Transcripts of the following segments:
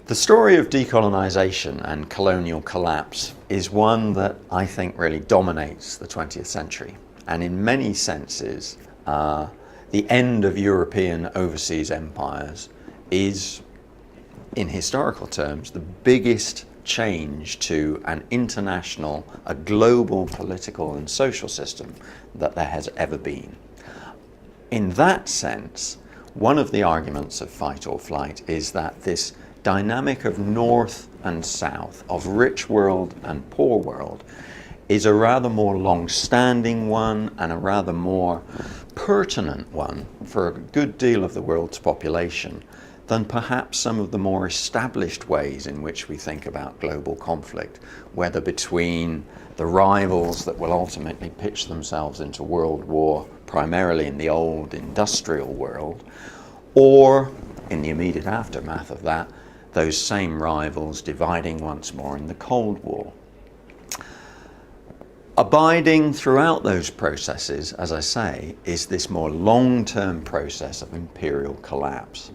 The story of decolonisation and colonial collapse is one that I think really dominates the 20th century. And in many senses, the end of European overseas empires is, in historical terms, the biggest change to an international, a global political and social system that there has ever been. In that sense, one of the arguments of fight or flight is that this dynamic of north and south, of rich world and poor world, is a rather more long-standing one and a rather more pertinent one for a good deal of the world's population than perhaps some of the more established ways in which we think about global conflict, whether between the rivals that will ultimately pitch themselves into world war, primarily in the old industrial world, or in the immediate aftermath of that, those same rivals dividing once more in the Cold War. Abiding throughout those processes, as I say, is this more long-term process of imperial collapse.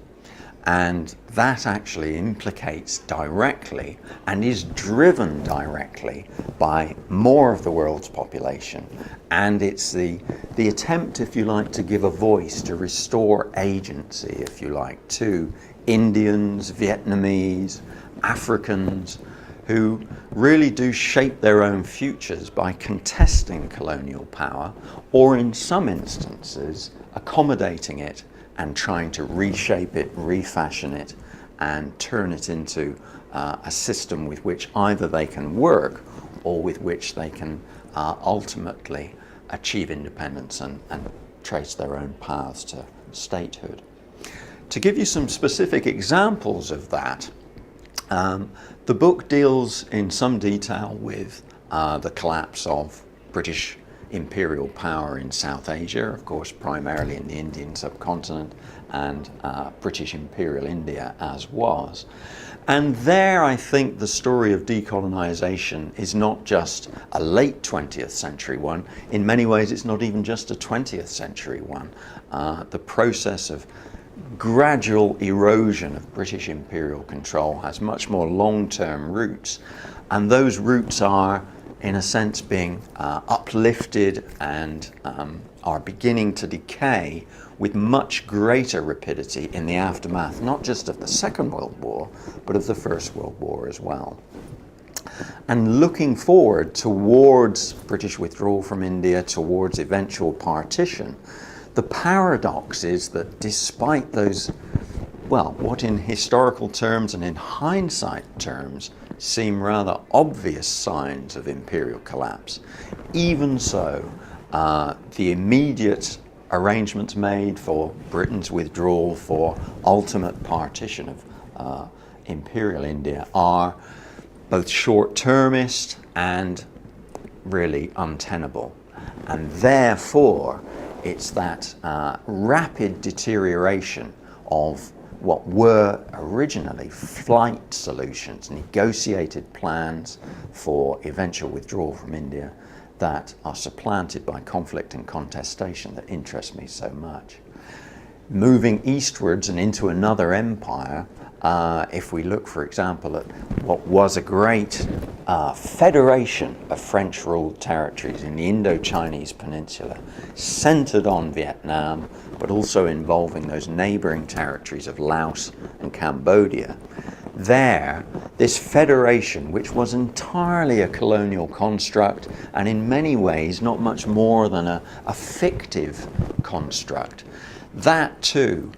And that actually implicates directly and is driven directly by more of the world's population. And it's the attempt, if you like, to give a voice, to restore agency, if you like, to Indians, Vietnamese, Africans, who really do shape their own futures by contesting colonial power, or in some instances, accommodating it and trying to reshape it, refashion it, and turn it into a system with which either they can work or with which they can ultimately achieve independence and trace their own paths to statehood. To give you some specific examples of that, the book deals in some detail with the collapse of British imperial power in South Asia, of course primarily in the Indian subcontinent, and British Imperial India as was. And there I think the story of decolonisation is not just a late 20th century one. In many ways it's not even just a 20th century one. The process of gradual erosion of British imperial control has much more long-term roots, and those roots are in a sense being uplifted and are beginning to decay with much greater rapidity in the aftermath, not just of the Second World War, but of the First World War as well. And looking forward towards British withdrawal from India, towards eventual partition, the paradox is that despite those, well, what in historical terms and in hindsight terms seem rather obvious signs of imperial collapse, even so, the immediate arrangements made for Britain's withdrawal, for ultimate partition of imperial India, are both short-termist and really untenable. And therefore, it's that rapid deterioration of what were originally flight solutions, negotiated plans for eventual withdrawal from India, that are supplanted by conflict and contestation that interest me so much. Moving eastwards and into another empire, if we look, for example, at what was a great federation of French-ruled territories in the Indo-Chinese peninsula, centered on Vietnam, but also involving those neighboring territories of Laos and Cambodia. There, this federation, which was entirely a colonial construct and in many ways not much more than a fictive construct, that too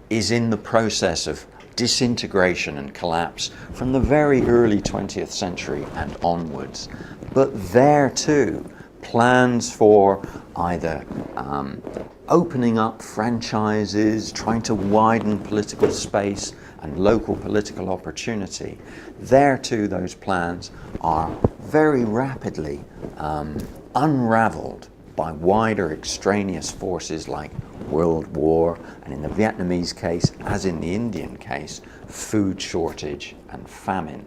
is in the process of disintegration and collapse from the very early 20th century and onwards. But there too, plans for either opening up franchises, trying to widen political space and local political opportunity, there too those plans are very rapidly unraveled by wider extraneous forces like World War, and in the Vietnamese case, as in the Indian case, food shortage and famine.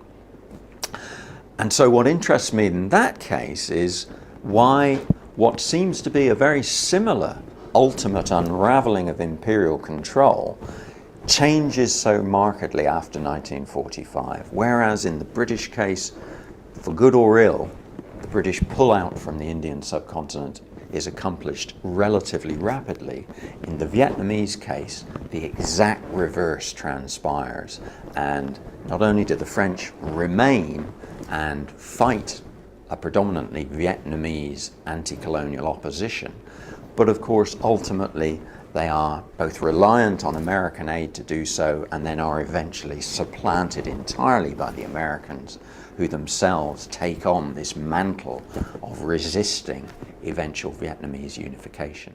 And so what interests me in that case is why what seems to be a very similar ultimate unraveling of imperial control changes so markedly after 1945, whereas in the British case, for good or ill, the British pullout from the Indian subcontinent is accomplished relatively rapidly. In the Vietnamese case, the exact reverse transpires, and not only do the French remain and fight a predominantly Vietnamese anti-colonial opposition, but of course ultimately they are both reliant on American aid to do so, and then are eventually supplanted entirely by the Americans, who themselves take on this mantle of resisting eventual Vietnamese unification.